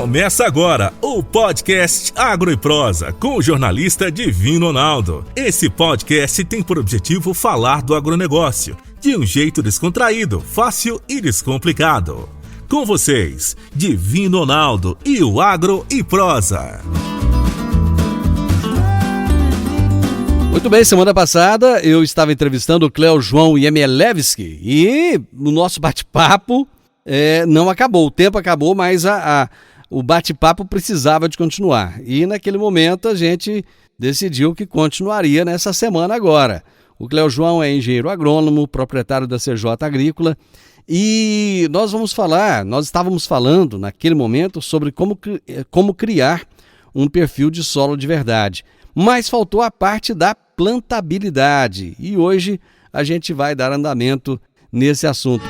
Começa agora o podcast Agro e Prosa com o jornalista Divino Ronaldo. Esse podcast tem por objetivo falar do agronegócio de um jeito descontraído, fácil e descomplicado. Com vocês, Divino Ronaldo e o Agro e Prosa. Muito bem, semana passada eu estava entrevistando o Cleo João Yemelevski e o nosso bate-papo não acabou, o tempo acabou, mas o bate-papo precisava de continuar. E naquele momento a gente decidiu que continuaria nessa semana agora. O Cleo João é engenheiro agrônomo, proprietário da CJ Agrícola, e nós estávamos falando naquele momento sobre como criar um perfil de solo de verdade. Mas faltou a parte da plantabilidade e hoje a gente vai dar andamento nesse assunto.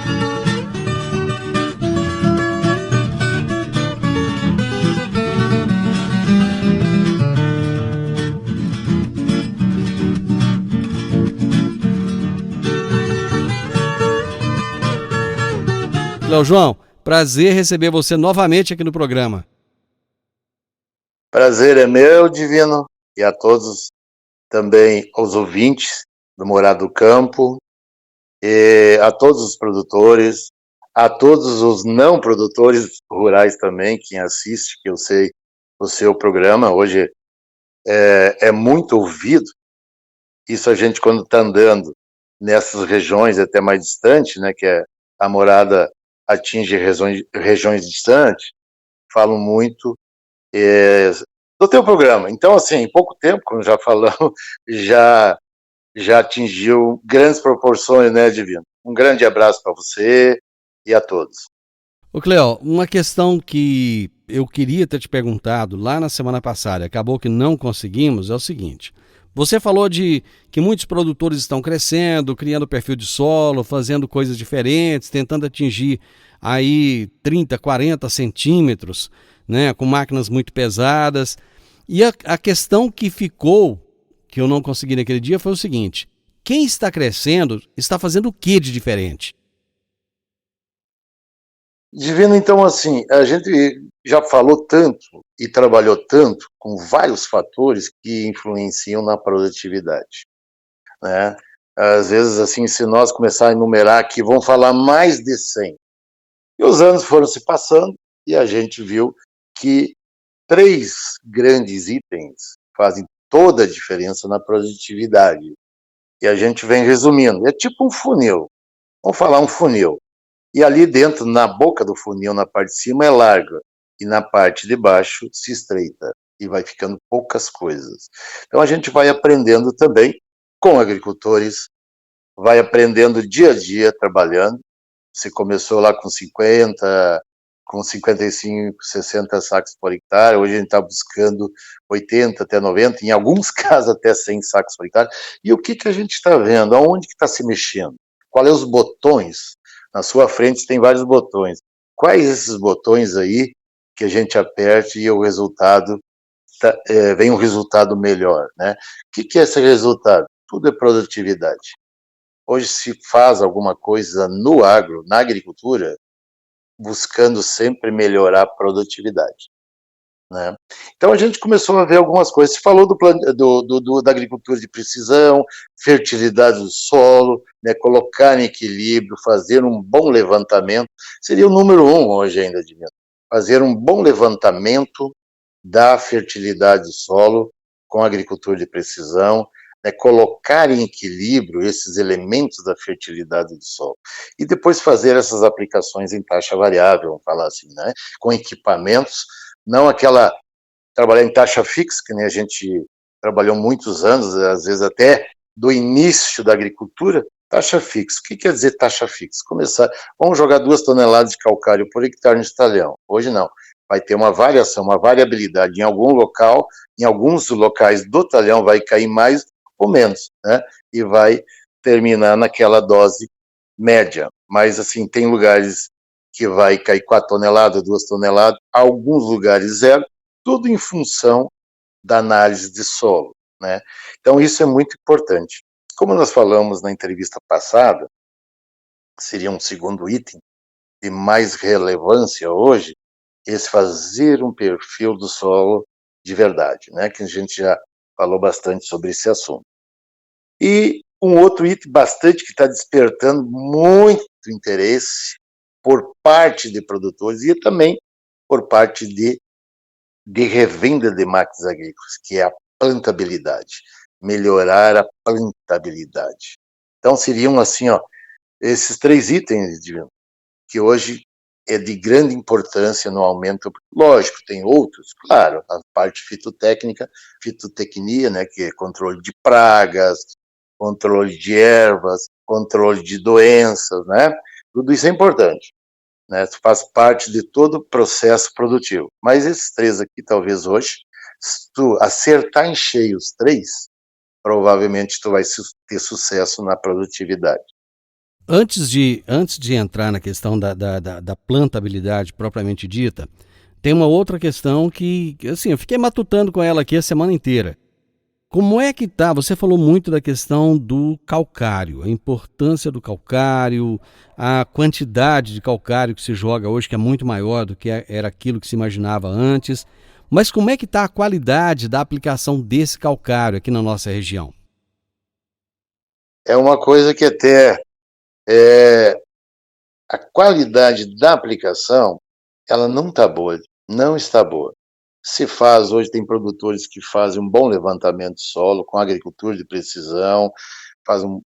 Cleo João, prazer receber você novamente aqui no programa. Prazer é meu, Divino, e a todos também, aos ouvintes do Morada do Campo, e a todos os produtores, a todos os não produtores rurais também, quem assiste, que eu sei o seu programa hoje é muito ouvido. Isso a gente, quando está andando nessas regiões até mais distantes, né, que a Morada atinge regiões distantes, falam muito do teu programa. Então, assim, em pouco tempo, como já falamos, já atingiu grandes proporções, né, Divino? Um grande abraço para você e a todos. Ô Cleo, uma questão que eu queria ter te perguntado lá na semana passada, acabou que não conseguimos, é o seguinte. Você falou de que muitos produtores estão crescendo, criando perfil de solo, fazendo coisas diferentes, tentando atingir aí 30, 40 centímetros, né, com máquinas muito pesadas. E a questão que ficou, que eu não consegui naquele dia, foi o seguinte: quem está crescendo está fazendo o que de diferente? Divino, então, assim, a gente já falou tanto e trabalhou tanto com vários fatores que influenciam na produtividade, né? Às vezes, assim, se nós começar a enumerar aqui, vão falar mais de 100. E os anos foram se passando e a gente viu que 3 grandes itens fazem toda a diferença na produtividade. E a gente vem resumindo. É tipo um funil. Vamos falar um funil. E ali dentro, na boca do funil, na parte de cima, é larga. E na parte de baixo, se estreita. E vai ficando poucas coisas. Então, a gente vai aprendendo também com agricultores, vai aprendendo dia a dia, trabalhando. Você começou lá com 50, com 55, 60 sacos por hectare. Hoje a gente está buscando 80 até 90, em alguns casos até 100 sacos por hectare. E o que a gente está vendo? Aonde que está se mexendo? Quais os botões? Na sua frente tem vários botões. Quais esses botões aí que a gente aperte e o resultado vem um resultado melhor, né? O que é esse resultado? Tudo é produtividade. Hoje se faz alguma coisa no agro, na agricultura, buscando sempre melhorar a produtividade, né? Então a gente começou a ver algumas coisas. Você falou da agricultura de precisão, fertilidade do solo, né, colocar em equilíbrio, fazer um bom levantamento. Seria o número 1 hoje ainda, Edmilson. Fazer um bom levantamento da fertilidade do solo com a agricultura de precisão, né, colocar em equilíbrio esses elementos da fertilidade do solo e depois fazer essas aplicações em taxa variável, vamos falar assim, né, com equipamentos, não trabalhar em taxa fixa, que nem a gente trabalhou muitos anos, às vezes até do início da agricultura. Taxa fixa. O que quer dizer taxa fixa? Vamos jogar 2 toneladas de calcário por hectare no talhão. Hoje não. Vai ter uma variação, uma variabilidade. Em alguns locais do talhão vai cair mais ou menos, né? E vai terminar naquela dose média. Mas, assim, tem lugares que vai cair 4 toneladas, 2 toneladas, alguns lugares 0, tudo em função da análise de solo, né? Então, isso é muito importante. Como nós falamos na entrevista passada, seria um segundo item de mais relevância hoje, esse fazer um perfil do solo de verdade, né? Que a gente já falou bastante sobre esse assunto. E um outro item bastante que está despertando muito interesse por parte de produtores e também por parte de revenda de máquinas agrícolas, que é a plantabilidade, melhorar a plantabilidade. Então seriam assim, ó, esses 3 itens, Divino, que hoje é de grande importância no aumento. Lógico, tem outros, claro, a parte fitotécnica, fitotecnia, né, que é controle de pragas, controle de ervas, controle de doenças, né? Tudo isso é importante, né? Faz parte de todo o processo produtivo. Mas esses 3 aqui, talvez hoje, se tu acertar em cheio os 3, provavelmente tu vai ter sucesso na produtividade. Antes de entrar na questão da plantabilidade propriamente dita, tem uma outra questão que, assim, eu fiquei matutando com ela aqui a semana inteira. Como é que tá? Você falou muito da questão do calcário, a importância do calcário, a quantidade de calcário que se joga hoje, que é muito maior do que era aquilo que se imaginava antes. Mas como é que está a qualidade da aplicação desse calcário aqui na nossa região? É uma coisa que até a qualidade da aplicação, ela não está boa, não está boa. Se faz, hoje tem produtores que fazem um bom levantamento de solo, com agricultura de precisão, fazem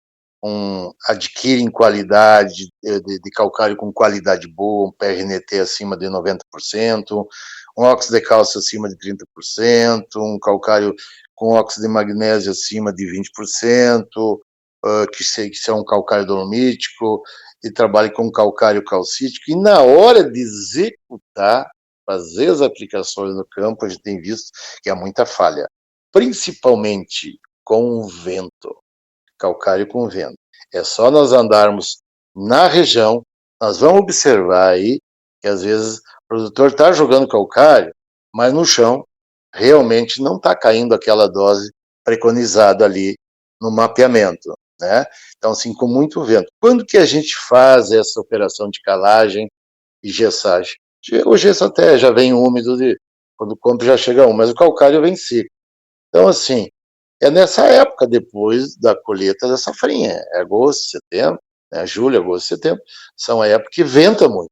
adquirem qualidade de calcário com qualidade boa, um PRNT acima de 90%, um óxido de cálcio acima de 30%, um calcário com óxido de magnésio acima de 20%, que é um calcário dolomítico, e trabalhe com calcário calcítico, e na hora de executar, fazer as aplicações no campo, a gente tem visto que há muita falha, principalmente com o vento, calcário com vento. É só nós andarmos na região, nós vamos observar aí que às vezes o produtor está jogando calcário, mas no chão realmente não está caindo aquela dose preconizada ali no mapeamento, né? Então, assim, com muito vento. Quando que a gente faz essa operação de calagem e gessagem? O gesso até já vem úmido, quando compra já chega úmido, mas o calcário vem seco. Então, assim, é nessa época, depois da colheita da safrinha, é agosto, setembro, né? Julho, agosto, setembro, são a época que venta muito,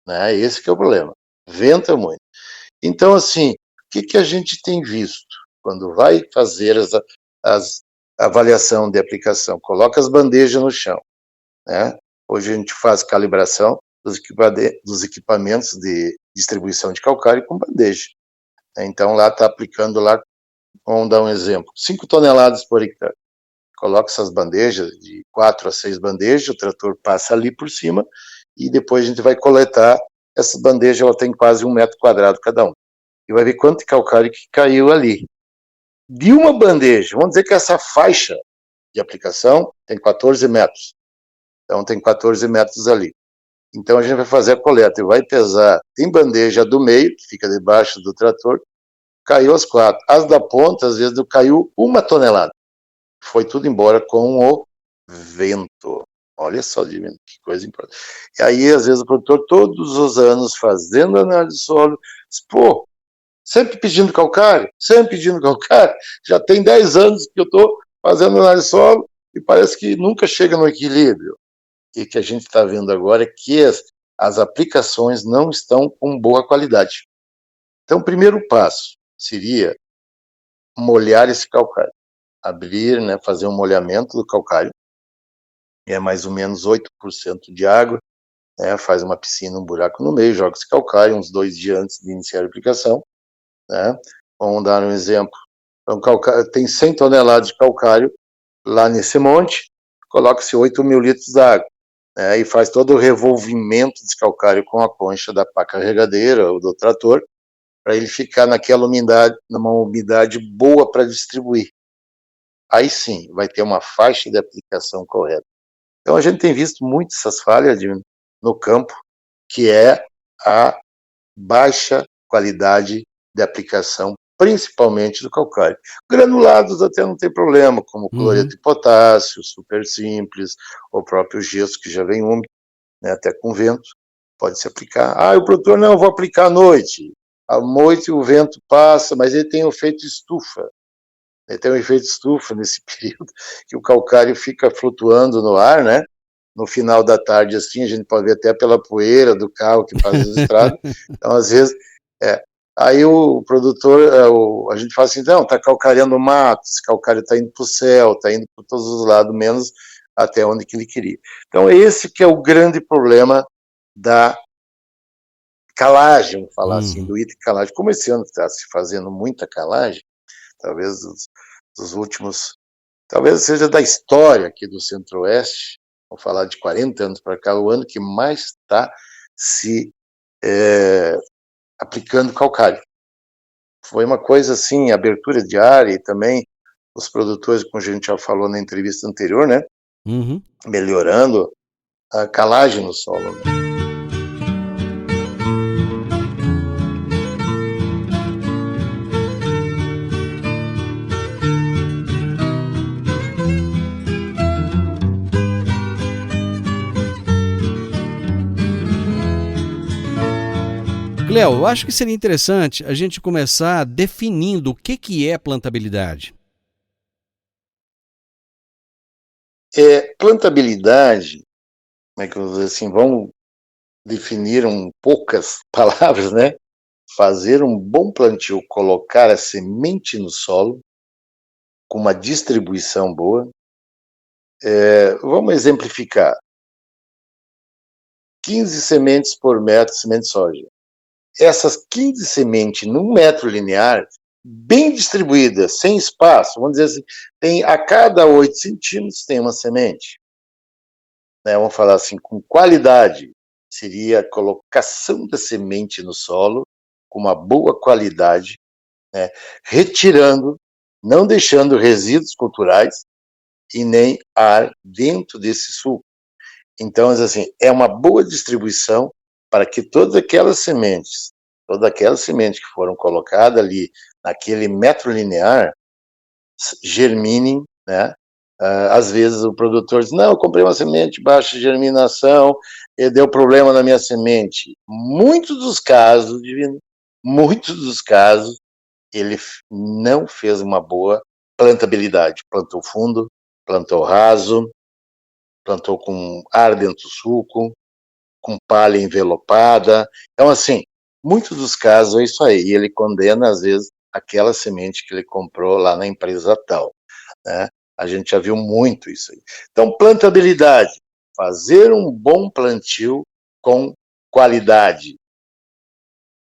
né? Esse que é o problema, venta muito. Então, assim, o que a gente tem visto? Quando vai fazer as avaliação de aplicação, coloca as bandejas no chão, né? Hoje a gente faz calibração dos equipamentos de distribuição de calcário com bandeja. Então, lá está aplicando lá, vamos dar um exemplo, 5 toneladas por hectare. Coloca essas bandejas, de 4 a 6 bandejas, o trator passa ali por cima, e depois a gente vai coletar. Essa bandeja ela tem quase 1 metro quadrado cada um. E vai ver quanto de calcário que caiu ali. De uma bandeja, vamos dizer que essa faixa de aplicação tem 14 metros. Então tem 14 metros ali. Então a gente vai fazer a coleta e vai pesar. Tem bandeja do meio, que fica debaixo do trator, caiu as 4. As da ponta, às vezes, caiu 1 tonelada. Foi tudo embora com o vento. Olha só, Divino, que coisa importante. E aí, às vezes, o produtor, todos os anos, fazendo análise de solo, diz, pô, sempre pedindo calcário, já tem 10 anos que eu estou fazendo análise de solo e parece que nunca chega no equilíbrio. E o que a gente está vendo agora é que as aplicações não estão com boa qualidade. Então, o primeiro passo seria molhar esse calcário. Abrir, né, fazer um molhamento do calcário, é mais ou menos 8% de água, né, faz uma piscina, um buraco no meio, joga esse calcário uns 2 dias antes de iniciar a aplicação, né? Vamos dar um exemplo. Então, tem 100 toneladas de calcário lá nesse monte, coloca-se 8.000 litros d'água, né, e faz todo o revolvimento desse calcário com a concha da pá carregadeira ou do trator, para ele ficar naquela umidade, numa umidade boa para distribuir. Aí sim, vai ter uma faixa de aplicação correta. Então a gente tem visto muito essas falhas no campo, que é a baixa qualidade de aplicação, principalmente do calcário. Granulados até não tem problema, como cloreto de potássio, super simples, o próprio gesso que já vem úmido, né, até com vento. pode se aplicar. O produtor, não, eu vou aplicar à noite. À noite o vento passa, mas ele tem o efeito estufa. Ele tem um efeito estufa nesse período, que o calcário fica flutuando no ar, né? No final da tarde, assim, a gente pode ver até pela poeira do carro que faz as estradas. Então, às vezes, aí o produtor, a gente fala assim, não, está calcareando o mato, esse calcário está indo para o céu, está indo para todos os lados, menos até onde que ele queria. Então, esse que é o grande problema da calagem, vamos falar assim, do item calagem. Como esse ano está se fazendo muita calagem, talvez dos últimos, talvez seja da história aqui do Centro-Oeste, vou falar de 40 anos para cá, o ano que mais está se aplicando calcário. Foi uma coisa assim, abertura de área e também os produtores, como a gente já falou na entrevista anterior, né? Melhorando a calagem no solo. Né? Cléo, eu acho que seria interessante a gente começar definindo o que é plantabilidade. Plantabilidade, como é que eu vou dizer assim, vamos definir poucas palavras, né? Fazer um bom plantio, colocar a semente no solo, com uma distribuição boa. Vamos exemplificar. 15 sementes por metro de semente de soja. Essas 15 sementes num metro linear, bem distribuídas, sem espaço, vamos dizer assim, tem a cada 8 centímetros tem uma semente. Né? Vamos falar assim, com qualidade, seria a colocação da semente no solo, com uma boa qualidade, né? Retirando, não deixando resíduos culturais e nem ar dentro desse suco. Então, assim, é uma boa distribuição para que todas aquelas sementes que foram colocadas ali naquele metro linear germinem, né? Às vezes o produtor diz, não, eu comprei uma semente baixa germinação e deu problema na minha semente. Muitos dos casos, ele não fez uma boa plantabilidade. Plantou fundo, plantou raso, plantou com ar dentro do suco, com palha envelopada. Então, assim, muitos dos casos é isso aí. E ele condena, às vezes, aquela semente que ele comprou lá na empresa tal. Né? A gente já viu muito isso aí. Então, plantabilidade. Fazer um bom plantio com qualidade.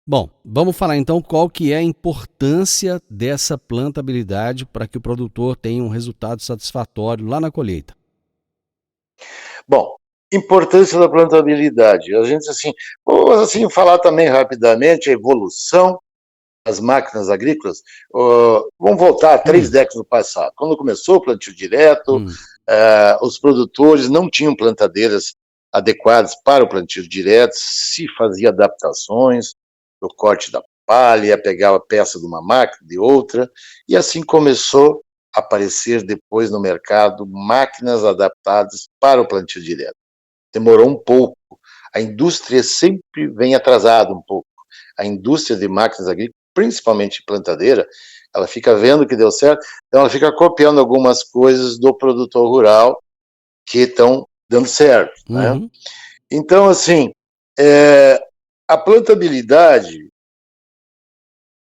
Bom, vamos falar então qual que é a importância dessa plantabilidade para que o produtor tenha um resultado satisfatório lá na colheita. Bom, importância da plantabilidade. A gente, assim, vou assim, falar também rapidamente a evolução das máquinas agrícolas. Vamos voltar a 3 décadas no passado. Quando começou o plantio direto, os produtores não tinham plantadeiras adequadas para o plantio direto, se fazia adaptações do corte da palha, pegava peça de uma máquina, de outra, e assim começou a aparecer depois no mercado máquinas adaptadas para o plantio direto. Demorou um pouco. A indústria sempre vem atrasada um pouco. A indústria de máquinas agrícolas, principalmente plantadeira, ela fica vendo que deu certo, então ela fica copiando algumas coisas do produtor rural que estão dando certo. Né? Então, assim, a plantabilidade,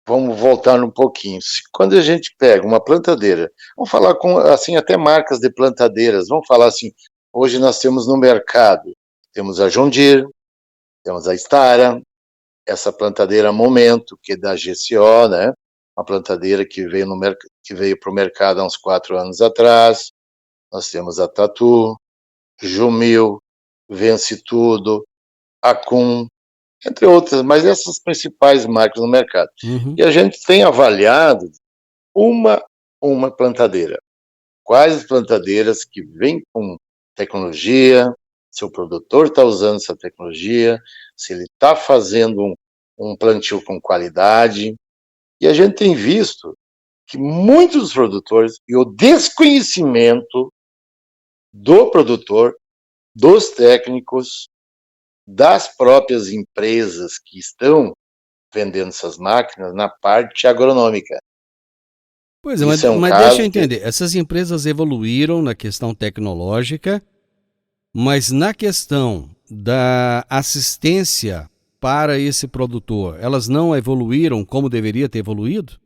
vamos voltar um pouquinho. Quando a gente pega uma plantadeira, vamos falar com, assim, até marcas de plantadeiras, vamos falar assim, hoje nós temos no mercado, temos a John Deere, temos a Stara, essa plantadeira Momento, que é da GCO, né? Uma plantadeira que veio para o mercado há uns 4 anos atrás. Nós temos a Tatu, Jumil, Vence Tudo, Acum, entre outras, mas essas principais marcas no mercado. E a gente tem avaliado uma plantadeira. Quais as plantadeiras que vêm com tecnologia, se o produtor está usando essa tecnologia, se ele está fazendo um plantio com qualidade. E a gente tem visto que muitos dos produtores, e o desconhecimento do produtor, dos técnicos, das próprias empresas que estão vendendo essas máquinas na parte agronômica. Pois é, Isso é um mas deixa eu caso que entender. Essas empresas evoluíram na questão tecnológica, mas na questão da assistência para esse produtor, elas não evoluíram como deveria ter evoluído?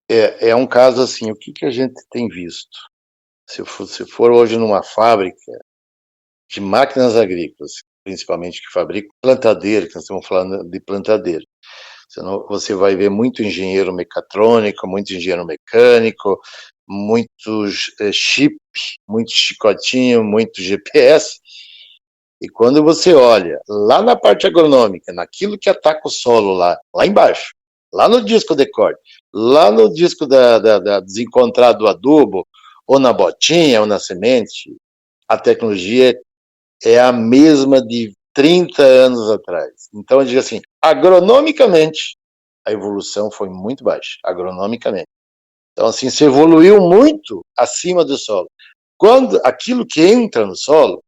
é um caso assim, o que a gente tem visto? Se for hoje numa fábrica de máquinas agrícolas, principalmente que fabricam plantadeira, que nós estamos falando de plantadeira, você vai ver muito engenheiro mecatrônico, muito engenheiro mecânico, muitos chip, muito chicotinho, muito GPS. E quando você olha lá na parte agronômica, naquilo que ataca o solo lá embaixo, lá no disco de corte, lá no disco da desencontrado do adubo, ou na botinha, ou na semente, a tecnologia é a mesma de 30 anos atrás. Então, eu digo assim, agronomicamente, a evolução foi muito baixa, agronomicamente. Então, assim, se evoluiu muito acima do solo. Quando aquilo que entra no solo,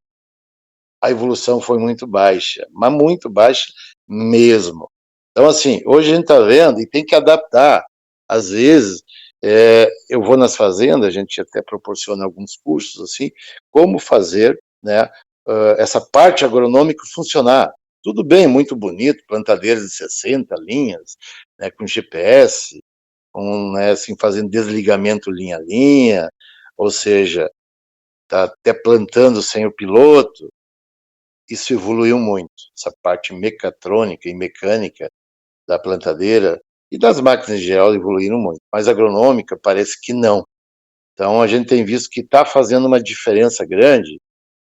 a evolução foi muito baixa, mas muito baixa mesmo. Então, assim, hoje a gente está vendo e tem que adaptar. Às vezes, eu vou nas fazendas, a gente até proporciona alguns cursos, assim, como fazer, né, essa parte agronômica funcionar. Tudo bem, muito bonito, plantadeiras de 60 linhas, né, com GPS, né, assim, fazendo desligamento linha a linha, ou seja, tá até plantando sem o piloto. Isso evoluiu muito, essa parte mecatrônica e mecânica da plantadeira e das máquinas em geral evoluíram muito, mas a agronômica parece que não. Então a gente tem visto que está fazendo uma diferença grande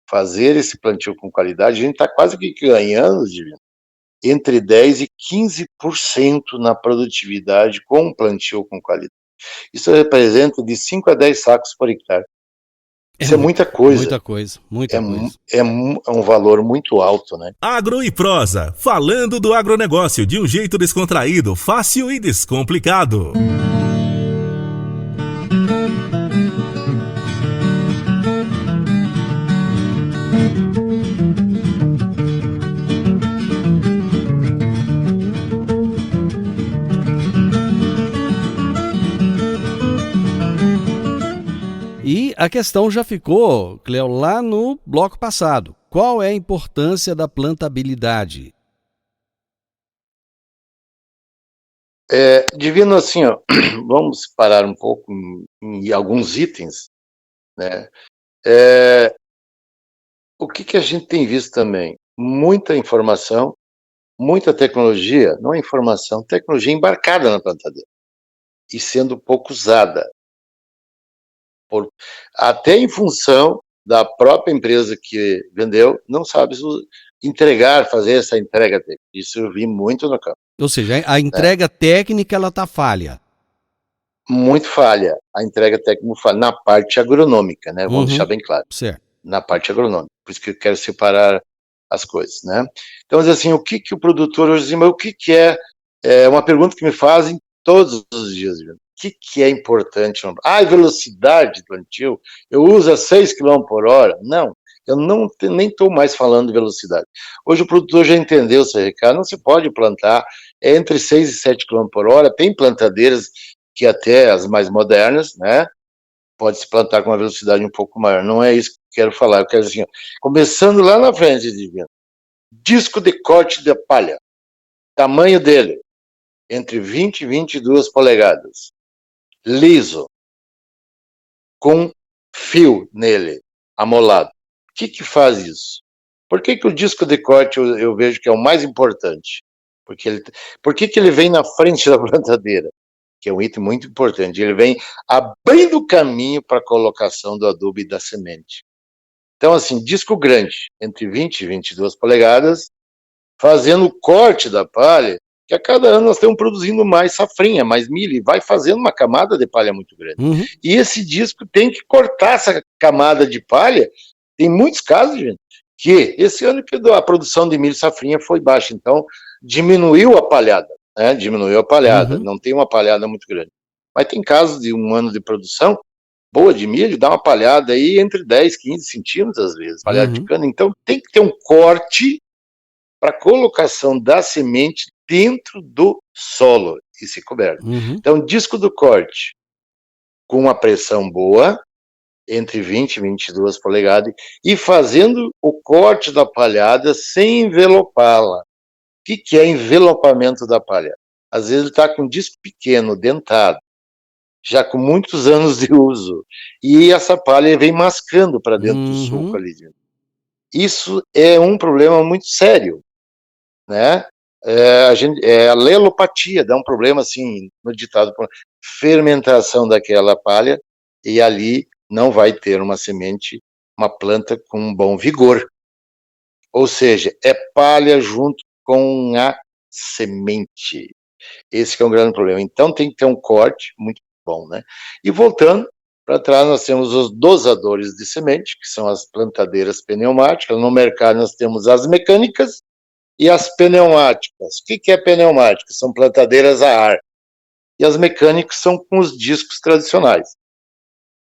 fazer esse plantio com qualidade. A gente está quase que ganhando, Divino, entre 10% e 15% na produtividade com um plantio com qualidade. Isso representa de 5 a 10 sacos por hectare. Isso é muita coisa. Muita coisa, muita coisa. É um valor muito alto, né? Agro e Prosa, falando do agronegócio de um jeito descontraído, fácil e descomplicado. E a questão já ficou, Cleo, lá no bloco passado. Qual é a importância da plantabilidade? Divino, assim, ó, vamos parar um pouco em alguns itens, né? O que a gente tem visto também? Muita informação, muita tecnologia, não é informação, tecnologia embarcada na plantadeira e sendo pouco usada, até em função da própria empresa que vendeu, não sabe entregar, fazer essa entrega técnica. Isso eu vi muito no campo. Ou seja, a entrega técnica ela está falha. Muito falha. A entrega técnica falha na parte agronômica, né? Vamos deixar bem claro. Certo. Na parte agronômica. Por isso que eu quero separar as coisas, né? Então, mas assim, o que o produtor hoje diz, mas o que é uma pergunta que me fazem todos os dias, viu? O que é importante? Velocidade do plantio, eu uso a 6 km por hora. Não, eu nem estou mais falando de velocidade. Hoje o produtor já entendeu o seu recado, não se pode plantar entre 6 e 7 km por hora, tem plantadeiras que até as mais modernas, né, pode se plantar com uma velocidade um pouco maior. Não é isso que eu quero falar, eu quero assim, ó, começando lá na frente, Divino, disco de corte de palha, tamanho dele, entre 20 e 22 polegadas, liso, com fio nele, amolado. O que faz isso? Por que o disco de corte eu vejo que é o mais importante? Por que ele vem na frente da plantadeira? Que é um item muito importante. Ele vem abrindo caminho para a colocação do adubo e da semente. Então, assim, disco grande, entre 20 e 22 polegadas, fazendo o corte da palha, que a cada ano nós estamos produzindo mais safrinha, mais milho, e vai fazendo uma camada de palha muito grande. E esse disco tem que cortar essa camada de palha. Tem muitos casos, gente, que esse ano a produção de milho safrinha foi baixa, então diminuiu a palhada, né? Diminuiu a palhada, não tem uma palhada muito grande. Mas tem casos de um ano de produção boa de milho dá uma palhada aí entre 10, 15 centímetros às vezes, palhada de cana. Então tem que ter um corte para colocação da semente dentro do solo e se coberto. Então, disco do corte com uma pressão boa, entre 20 e 22 polegadas, e fazendo o corte da palhada sem envelopá-la. O que é envelopamento da palha? Às vezes ele está com um disco pequeno, dentado, já com muitos anos de uso, e essa palha vem mascando para dentro do suco ali. Isso é um problema muito sério, né? A lelopatia dá um problema assim no ditado, fermentação daquela palha, e ali não vai ter uma semente, uma planta com um bom vigor. Ou seja, é palha junto com a semente. Esse que é um grande problema. Então tem que ter um corte muito bom, né? E voltando para trás, nós temos os dosadores de semente, que são as plantadeiras pneumáticas. No mercado nós temos as mecânicas e as pneumáticas. O que é pneumática? São plantadeiras a ar. E as mecânicas são com os discos tradicionais.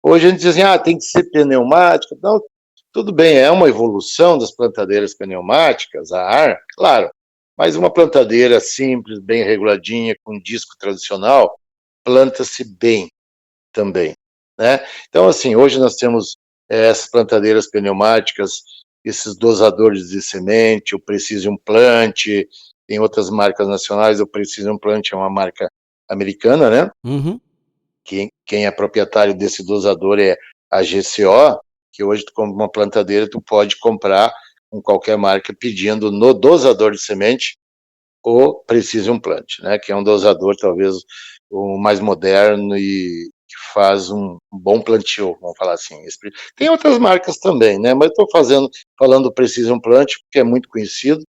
Hoje a gente diz assim, tem que ser pneumática. Não, tudo bem, é uma evolução das plantadeiras pneumáticas a ar, claro, mas uma plantadeira simples, bem reguladinha, com disco tradicional, planta-se bem também, né? Então, assim, hoje nós temos essas plantadeiras pneumáticas, esses dosadores de semente, o Precision Plant, tem outras marcas nacionais, o Precision Plant é uma marca americana, né? Quem é proprietário desse dosador é a GCO, que hoje tu compra uma plantadeira, tu pode comprar com qualquer marca pedindo no dosador de semente o Precision Plant, né? Que é um dosador talvez o mais moderno e que faz um bom plantio, vamos falar assim. Tem outras marcas também, né? Mas estou falando do Precision Plant porque é muito conhecido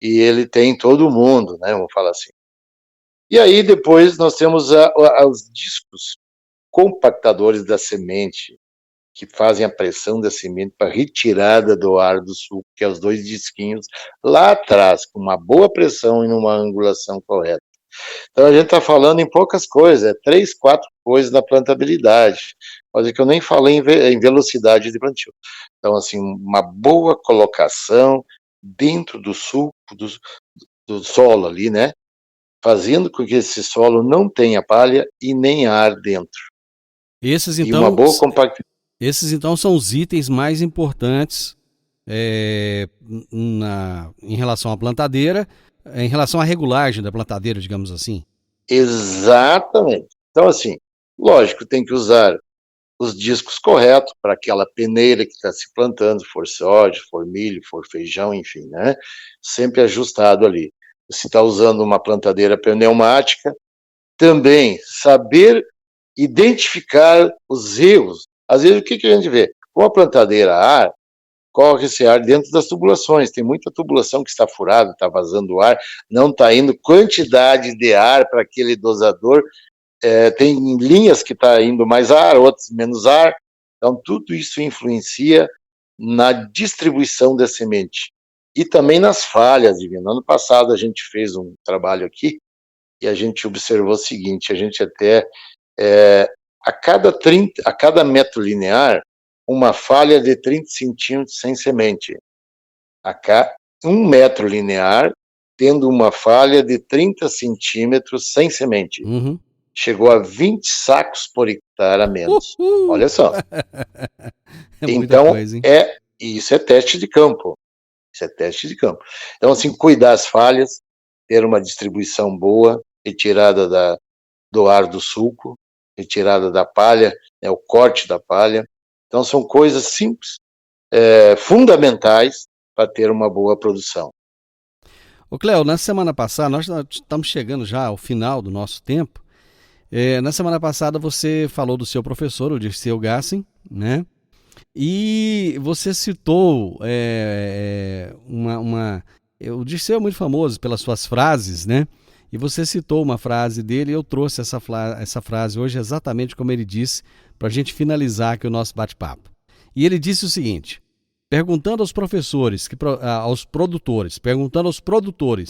e ele tem em todo o mundo, né? Vamos falar assim. E aí depois nós temos os discos compactadores da semente, que fazem a pressão da semente para retirada do ar do suco, que é os 2 disquinhos lá atrás, com uma boa pressão e numa angulação correta. Então a gente está falando em poucas coisas, 3, 4 coisas da plantabilidade, mas que eu nem falei em velocidade de plantio. Então, assim, uma boa colocação dentro do suco, do solo ali, né? Fazendo com que esse solo não tenha palha e nem ar dentro. Esses, então, e uma boa esses, então, são os itens mais importantes em relação à plantadeira, em relação à regulagem da plantadeira, digamos assim. Exatamente. Então, assim, lógico, tem que usar os discos corretos para aquela peneira que está se plantando, for soja, for milho, for feijão, enfim, né? Sempre ajustado ali. Se está usando uma plantadeira pneumática, também saber identificar os erros. Às vezes, o que a gente vê? Com a plantadeira a ar, corre esse ar dentro das tubulações. Tem muita tubulação que está furada, está vazando ar, não está indo quantidade de ar para aquele dosador. Tem linhas que está indo mais ar, outras menos ar. Então, tudo isso influencia na distribuição da semente. E também nas falhas, Divino. Ano passado a gente fez um trabalho aqui e a gente observou o seguinte, a gente até, a cada metro linear, uma falha de 30 centímetros sem semente. A cada 1 metro linear, tendo uma falha de 30 centímetros sem semente. Chegou a 20 sacos por hectare a menos. Olha só. Então, coisa, isso é teste de campo. Isso é teste de campo. Então, assim, cuidar das falhas, ter uma distribuição boa, retirada do ar do suco, retirada da palha, né, o corte da palha. Então, são coisas simples, fundamentais para ter uma boa produção. Ô Cléo, na semana passada, nós estamos chegando já ao final do nosso tempo. Na semana passada você falou do seu professor, o Dirceu Gassen, né? E você citou o Dirceu é muito famoso pelas suas frases, né? E você citou uma frase dele e eu trouxe essa frase hoje exatamente como ele disse, para a gente finalizar aqui o nosso bate-papo. E ele disse o seguinte, perguntando aos produtores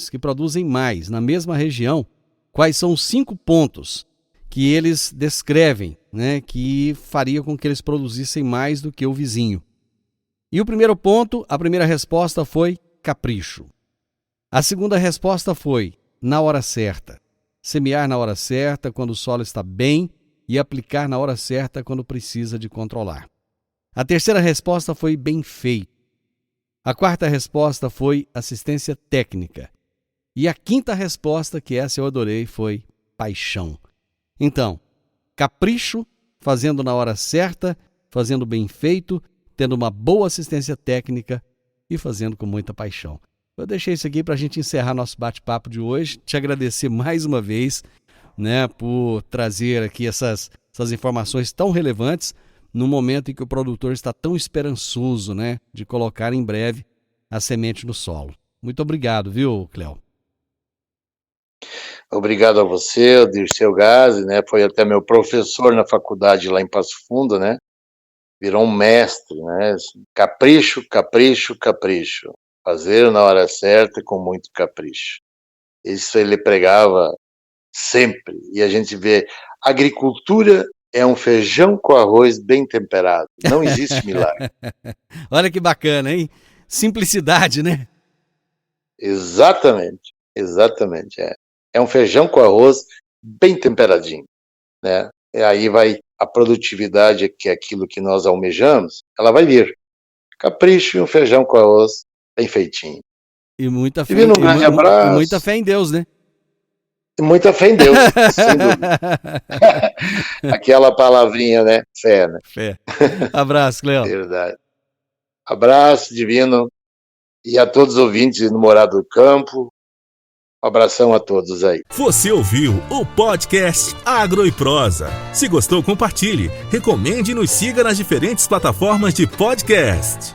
que produzem mais na mesma região, quais são os 5 pontos que eles descrevem, né, que faria com que eles produzissem mais do que o vizinho. E o primeiro ponto, a primeira resposta foi capricho. A segunda resposta foi na hora certa. Semear na hora certa, quando o solo está bem, e aplicar na hora certa, quando precisa de controlar. A terceira resposta foi bem feito. A quarta resposta foi assistência técnica. E a quinta resposta, que essa eu adorei, foi paixão. Então, capricho, fazendo na hora certa, fazendo bem feito, tendo uma boa assistência técnica e fazendo com muita paixão. Eu deixei isso aqui para a gente encerrar nosso bate-papo de hoje. Te agradecer mais uma vez, né, por trazer aqui essas informações tão relevantes no momento em que o produtor está tão esperançoso, né, de colocar em breve a semente no solo. Muito obrigado, viu, Cléo? Obrigado a você, o Dirceu Gazzi, né? Foi até meu professor na faculdade lá em Passo Fundo, né? Virou um mestre, né? Capricho, capricho, capricho. Fazer na hora certa e com muito capricho. Isso ele pregava sempre. E a gente vê, agricultura é um feijão com arroz bem temperado. Não existe milagre. Olha que bacana, hein? Simplicidade, né? Exatamente, exatamente. É um feijão com arroz bem temperadinho, né? E aí vai a produtividade, que é aquilo que nós almejamos, ela vai vir. Capricho e um feijão com arroz bem feitinho. E muita fé, um grande abraço. E muita fé em Deus, né? E muita fé em Deus, sem dúvida. Aquela palavrinha, né? Fé, né? Fé. Abraço, Cléo. Verdade. Abraço, Divino. E a todos os ouvintes no Morado do Campo. Um abração a todos aí. Você ouviu o podcast Agro e Prosa. Se gostou, compartilhe, recomende e nos siga nas diferentes plataformas de podcast.